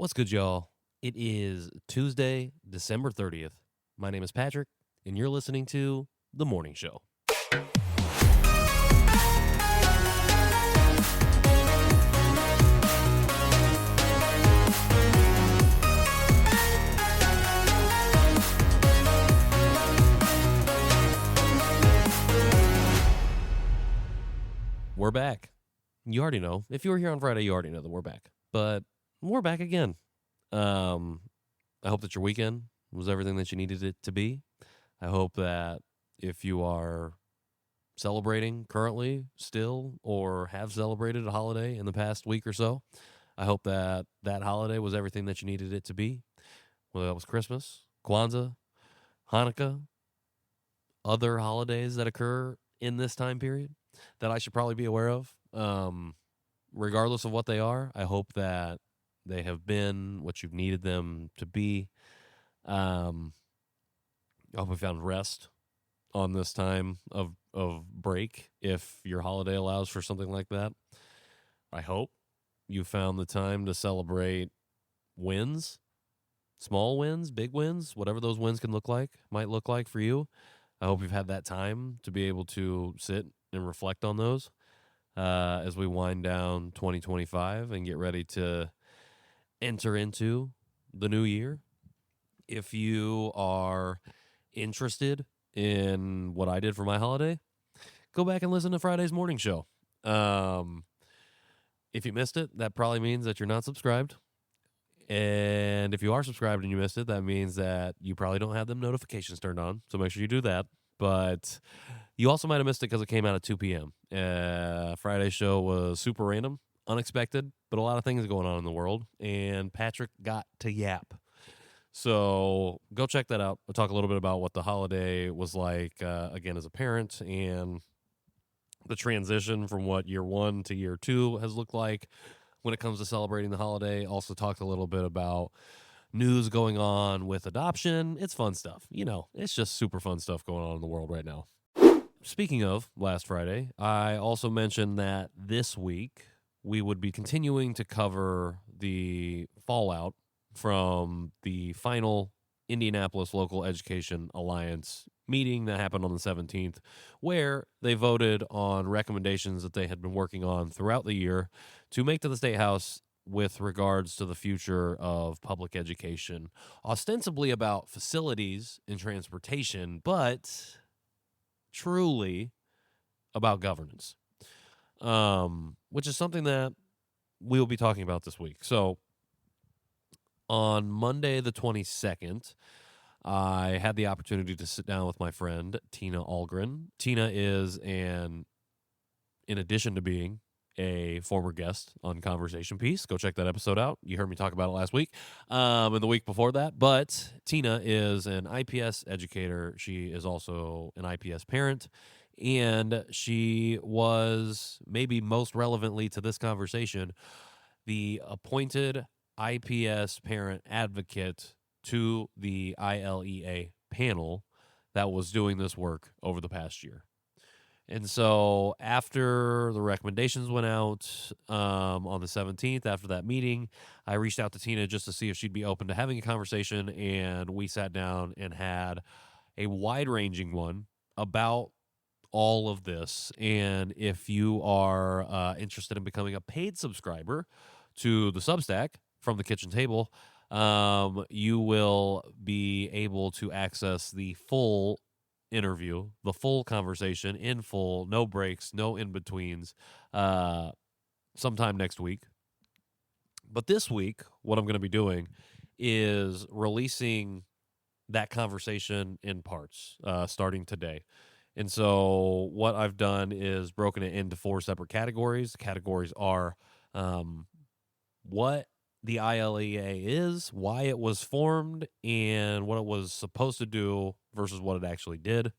What's good, y'all? It is Tuesday, December 30th. My name is Patrick, and you're listening to The Morning Show. We're back. You already know. If you were here on Friday, you already know that we're back. But we're back again. I hope that your weekend was everything that you needed it to be. I hope that if you are celebrating currently still or have celebrated a holiday in the past week or so, I hope that that holiday was everything that you needed it to be. Whether that was Christmas, Kwanzaa, Hanukkah, other holidays that occur in this time period that I should probably be aware of. Regardless of what they are, I hope that they have been what you've needed them to be. I hope we found rest on this time of break, if your holiday allows for something like that. I hope you found the time to celebrate wins, small wins, big wins, whatever those wins might look like for you. I hope you've had that time to be able to sit and reflect on those as we wind down 2025 and get ready to enter into the new year. If you are interested in what I did for my holiday, go back and listen to Friday's morning show. If you missed it, that probably means that you're not subscribed. And if you are subscribed and you missed it, that means that you probably don't have them notifications turned on. So make sure you do that. But you also might have missed it because it came out at 2 p.m. Friday's show was super random, unexpected, but a lot of things going on in the world. And Patrick got to yap. So go check that out. I'll talk a little bit about what the holiday was like, again, as a parent, and the transition from what year one to year two has looked like when it comes to celebrating the holiday. Also talked a little bit about news going on with adoption. It's fun stuff. You know, it's just super fun stuff going on in the world right now. Speaking of last Friday, I also mentioned that this week we would be continuing to cover the fallout from the final Indianapolis Local Education Alliance meeting that happened on the 17th, where they voted on recommendations that they had been working on throughout the year to make to the Statehouse with regards to the future of public education, ostensibly about facilities and transportation, but truly about governance, which is something that we'll be talking about this week. So on Monday the 22nd, I had the opportunity to sit down with my friend, Tina Ahlgren. Tina is in addition to being a former guest on Conversation Piece, go check that episode out. You heard me talk about it last week and the week before that. But Tina is an IPS educator. She is also an IPS parent. And she was, maybe most relevantly to this conversation, the appointed IPS parent advocate to the ILEA panel that was doing this work over the past year. And so after the recommendations went out on the 17th, after that meeting, I reached out to Tina just to see if she'd be open to having a conversation, and we sat down and had a wide-ranging one about all of this. And if you are interested in becoming a paid subscriber to the Substack from the kitchen table, you will be able to access the full interview, the full conversation in full, no breaks, no in-betweens, sometime next week. But this week, what I'm going to be doing is releasing that conversation in parts, starting today. And so what I've done is broken it into 4 separate categories. The categories are what the ILEA is, why it was formed, and what it was supposed to do versus what it actually did.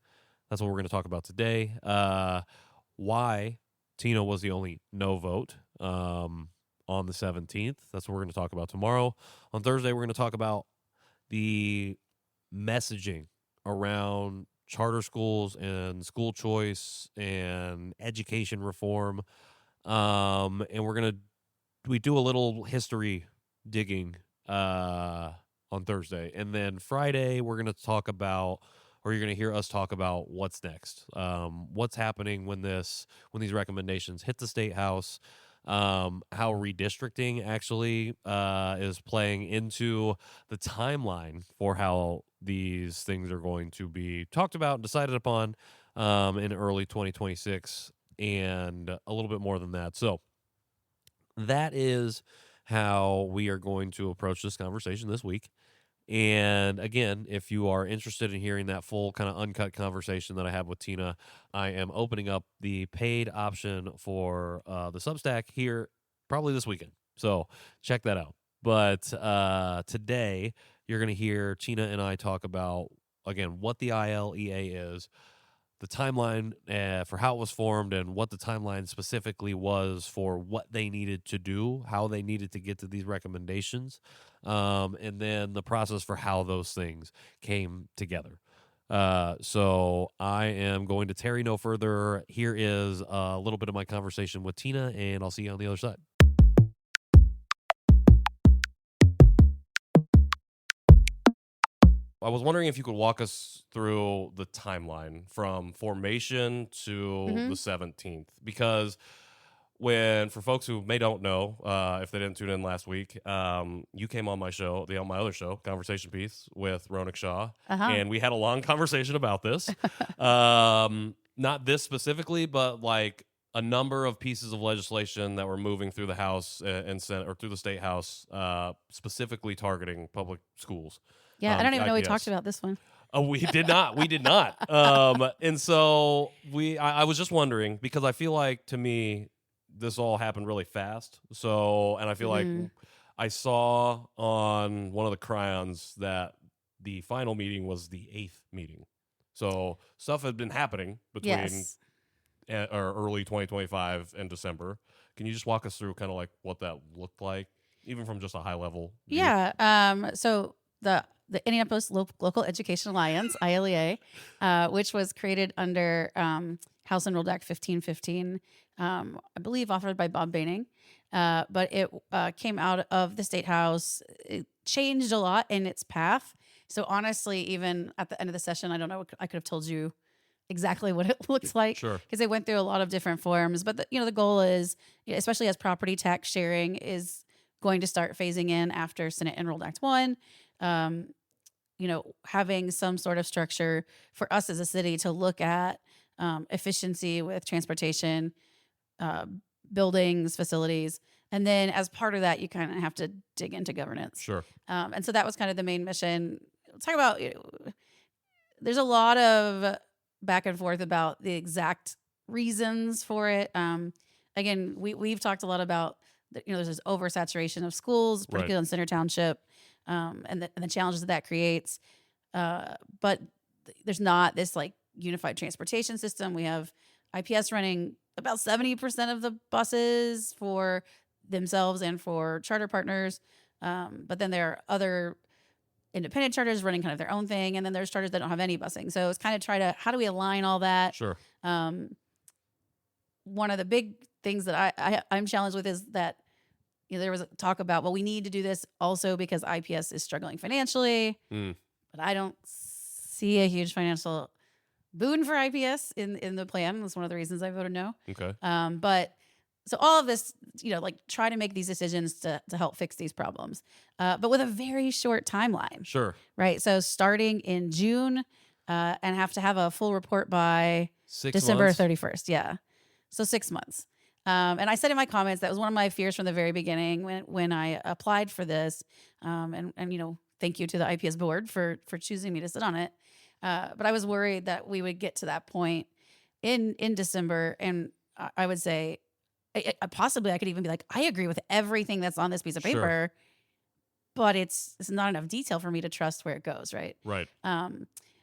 That's what we're going to talk about today. Why Tina was the only no vote on the 17th. That's what we're going to talk about tomorrow. On Thursday, we're going to talk about the messaging around charter schools and school choice and education reform. And we do a little history digging on Thursday. And then Friday, we're going to talk about, or you're going to hear us talk about what's next. What's happening when these recommendations hit the Statehouse, how redistricting actually is playing into the timeline for how these things are going to be talked about and decided upon in early 2026, and a little bit more than that. So that is how we are going to approach this conversation this week. And again, if you are interested in hearing that full kind of uncut conversation that I have with Tina, I am opening up the paid option for the Substack here probably this weekend. So check that out. But today, you're going to hear Tina and I talk about, again, what the ILEA is, the timeline for how it was formed, and what the timeline specifically was for what they needed to do, how they needed to get to these recommendations, and then the process for how those things came together. So I am going to tarry no further. Here is a little bit of my conversation with Tina, and I'll see you on the other side. I was wondering if you could walk us through the timeline from formation to the 17th, because for folks who don't know, if they didn't tune in last week, you came on my show, my other show, Conversation Piece with Ronak Shah, and we had a long conversation about this. Not this specifically, but like a number of pieces of legislation that were moving through the House and Senate, or through the State House, specifically targeting public schools. Yeah, I don't even know we IPS. talked about this one. Oh, we did not. We did not. And so I was just wondering, because I feel like, to me, this all happened really fast. So, and I feel like I saw on one of the crayons that the final meeting was the 8th meeting. So stuff had been happening between or early 2025 and December. Can you just walk us through kind of like what that looked like, even from just a high level view? Yeah. So the Indianapolis Local Education Alliance, ILEA, which was created under House Enrolled Act 1515, I believe offered by Bob Boehning. But it came out of the State House. It changed a lot in its path. So honestly, even at the end of the session, I don't know, I could have told you exactly what it looks like. Sure. Because they went through a lot of different forms. But the goal is, especially as property tax sharing is going to start phasing in after Senate Enrolled Act 1, having some sort of structure for us as a city to look at efficiency with transportation, buildings, facilities. And then as part of that, you kind of have to dig into governance. Sure. And so that was kind of the main mission. Let's talk about, there's a lot of back and forth about the exact reasons for it. Again, we've talked a lot about, there's this oversaturation of schools, particularly in Center Township, and the challenges that creates. But there's not this like unified transportation system. We have IPS running about 70% of the buses for themselves and for charter partners. But then there are other independent charters running kind of their own thing. And then there's charters that don't have any busing. So it's kind of how do we align all that? Sure. One of the big things that I'm challenged with is that there was a talk about, well, we need to do this also because IPS is struggling financially. But I don't see a huge financial boon for IPS in the plan. That's one of the reasons I voted no. Okay. But so all of this, try to make these decisions to help fix these problems, but with a very short timeline. Sure. Right. So starting in June, and have to have a full report by December 31st. Yeah. So 6 months. And I said in my comments, that was one of my fears from the very beginning when I applied for this. And thank you to the IPS board for choosing me to sit on it. But I was worried that we would get to that point in December, and I would say, possibly I could even be like, I agree with everything that's on this piece of paper, but it's not enough detail for me to trust where it goes, right? Right.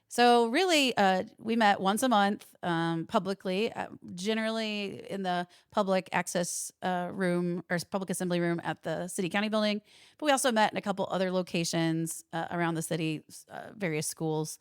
So really, we met once a month publicly, generally in the public access room or public assembly room at the city county building. But we also met in a couple other locations around the city, various schools.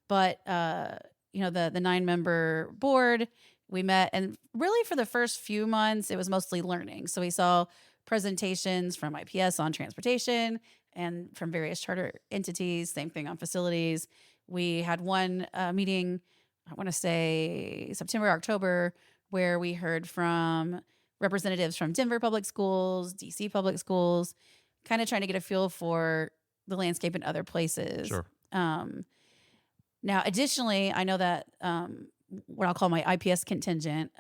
But the 9-member board, we met, and really for the first few months, it was mostly learning. So we saw presentations from IPS on transportation and from various charter entities. Same thing on facilities. We had one meeting, I want to say September, October, where we heard from representatives from Denver Public Schools, DC Public Schools, kind of trying to get a feel for the landscape in other places. Sure. Now, additionally, I know that what I'll call my IPS contingent,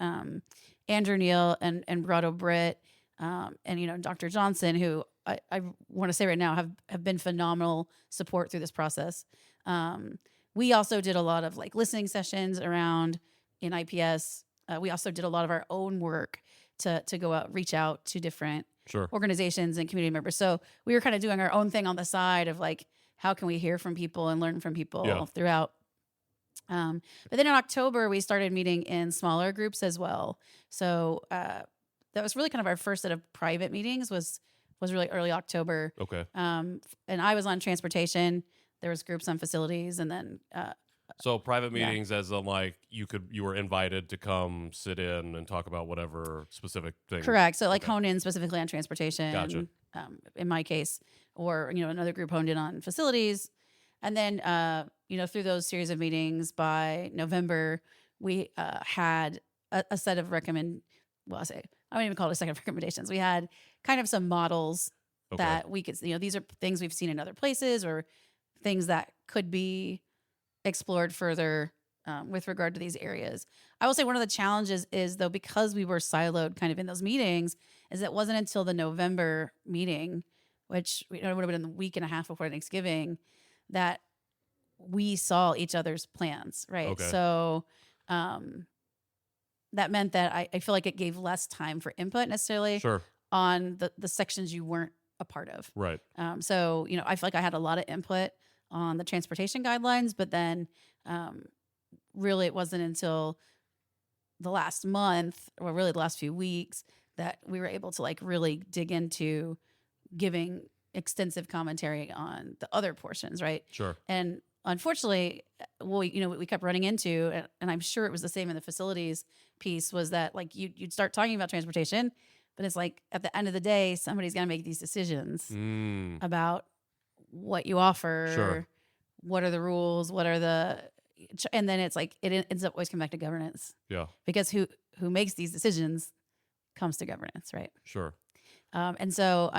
Andrew Neal and Brado Britt, and Dr. Johnson, who I want to say right now have been phenomenal support through this process. We also did a lot of like listening sessions around in IPS. We also did a lot of our own work to go out, reach out to different Sure. organizations and community members. So we were kind of doing our own thing on the side of like, how can we hear from people and learn from people throughout? But then in October, we started meeting in smaller groups as well. So that was really kind of our first set of private meetings was really early October. Okay. And I was on transportation. There was groups on facilities, and then So private meetings, as in like you were invited to come sit in and talk about whatever specific thing. Correct. So like hone in specifically on transportation. Gotcha. In my case, or another group honed in on facilities, and then through those series of meetings by November, we had a set of I don't even call it a set of recommendations. We had kind of some models that we could, these are things we've seen in other places or things that could be explored further with regard to these areas. I will say one of the challenges is, though, because we were siloed kind of in those meetings, is it wasn't until the November meeting, which would have been a week and a half before Thanksgiving, that we saw each other's plans, right? Okay. So that meant that I feel like it gave less time for input necessarily on the sections you weren't a part of. Right. So, I feel like I had a lot of input on the transportation guidelines, but then really it wasn't until the last month, or really the last few weeks, that we were able to like really dig into giving extensive commentary on the other portions, right? Sure. And unfortunately, what we kept running into, and I'm sure it was the same in the facilities piece, was that like you'd start talking about transportation, but it's like at the end of the day, somebody's got to make these decisions about what you offer, Sure. what are the rules, and then it's like it ends up always coming back to governance. Yeah. Because who makes these decisions comes to governance, right? Sure. And so,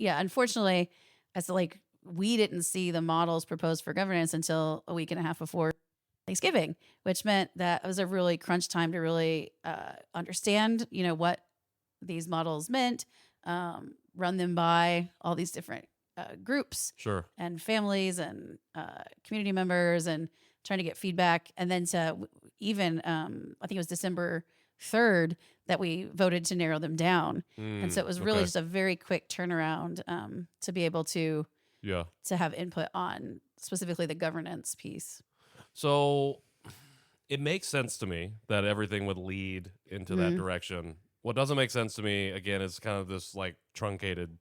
unfortunately, we didn't see the models proposed for governance until a week and a half before Thanksgiving, which meant that it was a really crunch time to really understand, what these models meant, run them by all these different groups and families and community members, and trying to get feedback. And then to even, I think it was December 3rd that we voted to narrow them down. And so it was really just a very quick turnaround to be able to have input on specifically the governance piece. So it makes sense to me that everything would lead into that direction. What doesn't make sense to me, again, is kind of this like truncated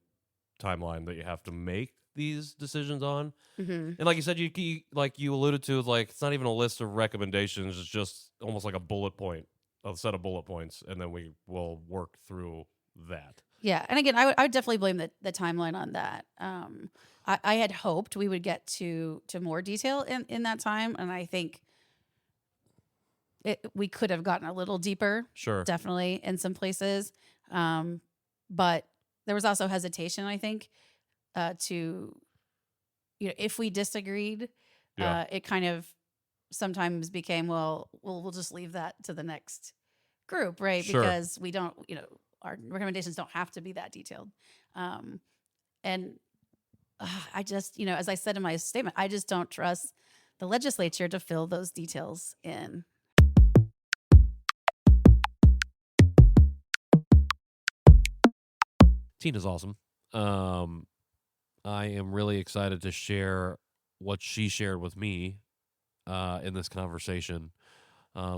timeline that you have to make these decisions on. And like you said, you alluded to, like it's not even a list of recommendations. It's just almost like a set of bullet points, and then we will work through that. Yeah. And again, I would definitely blame the timeline on that. I had hoped we would get to more detail in that time. And I think we could have gotten a little deeper. Sure. Definitely in some places. But there was also hesitation, I think, to, if we disagreed, it kind of sometimes became, well, we'll just leave that to the next group, right? Sure. Because we don't, our recommendations don't have to be that detailed. And I just, as I said in my statement, I just don't trust the legislature to fill those details in. Tina's awesome. I am really excited to share what she shared with me in this conversation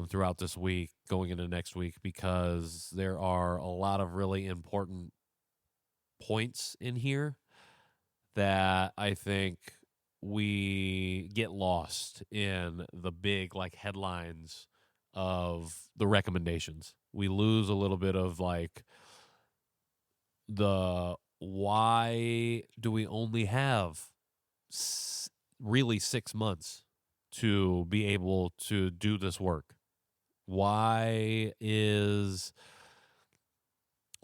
throughout this week, going into next week, because there are a lot of really important points in here that I think we get lost in the big like headlines of the recommendations. We lose a little bit of like the why do we only have really 6 months to be able to do this work? Why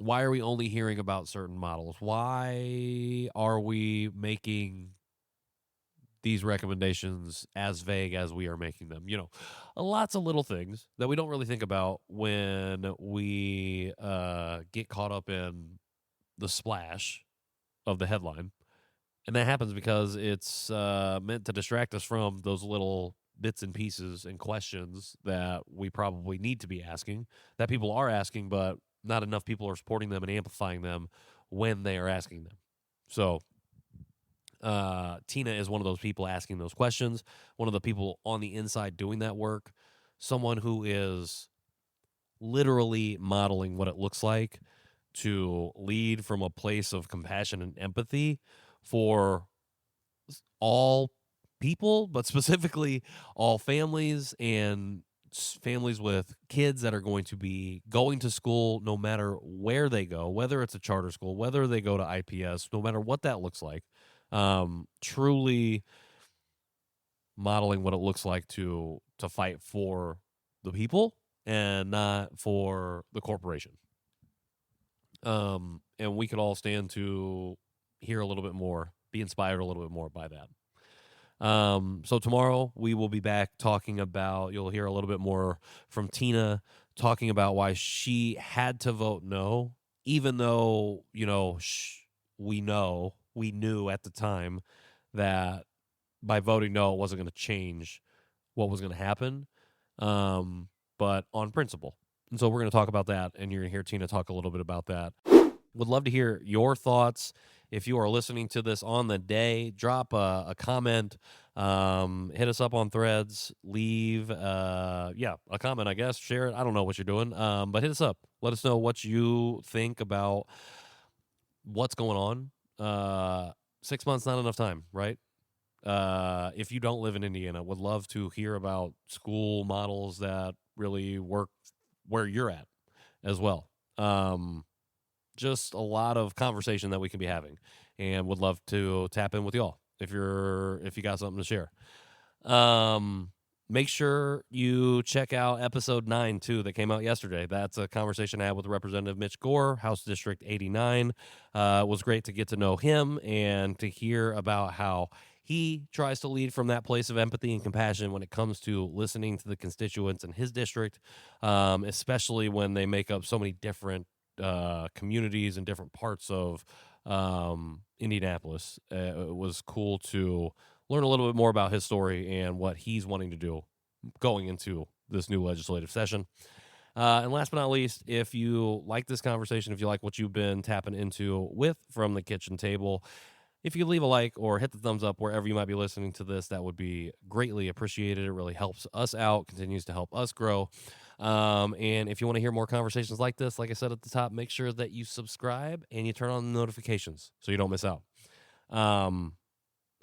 are we only hearing about certain models? Why are we making these recommendations as vague as we are making them? Lots of little things that we don't really think about when we get caught up in the splash of the headline. And that happens because it's meant to distract us from those little bits and pieces and questions that we probably need to be asking, that people are asking, but not enough people are supporting them and amplifying them when they are asking them. So Tina is one of those people asking those questions, one of the people on the inside doing that work, someone who is literally modeling what it looks like to lead from a place of compassion and empathy for all people, but specifically all families and families with kids that are going to be going to school no matter where they go, whether it's a charter school, whether they go to IPS, no matter what that looks like. Truly modeling what it looks like to fight for the people and not for the corporation. And we could all stand to hear a little bit more, be inspired a little bit more by that. So tomorrow we will be back talking about, you'll hear a little bit more from Tina talking about why she had to vote no, even though, we knew at the time that by voting no, it wasn't going to change what was going to happen. But on principle. And so we're going to talk about that, and you're going to hear Tina talk a little bit about that. Would love to hear your thoughts. If you are listening to this on the day, drop a comment, hit us up on Threads, leave a comment, I guess, share it. I don't know what you're doing, but hit us up. Let us know what you think about what's going on. 6 months, not enough time, right? If you don't live in Indiana, would love to hear about school models that really work where you're at as well. Just a lot of conversation that we can be having, and would love to tap in with y'all if you got something to share. Make sure you check out episode 9 too, that came out yesterday. That's a conversation I had with Representative Mitch Gore, House District 89. It was great to get to know him and to hear about how he tries to lead from that place of empathy and compassion when it comes to listening to the constituents in his district, especially when they make up so many different communities and different parts of Indianapolis. It was cool to learn a little bit more about his story and what he's wanting to do going into this new legislative session. And last but not least, if you like this conversation, if you like what you've been tapping into with From the Kitchen Table, if you leave a like or hit the thumbs up wherever you might be listening to this, that would be greatly appreciated. It really helps us out, continues to help us grow. And if you want to hear more conversations like this, like I said at the top, make sure that you subscribe and you turn on the notifications so you don't miss out.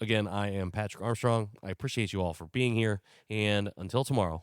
Again, I am Patrick Armstrong. I appreciate you all for being here. And until tomorrow.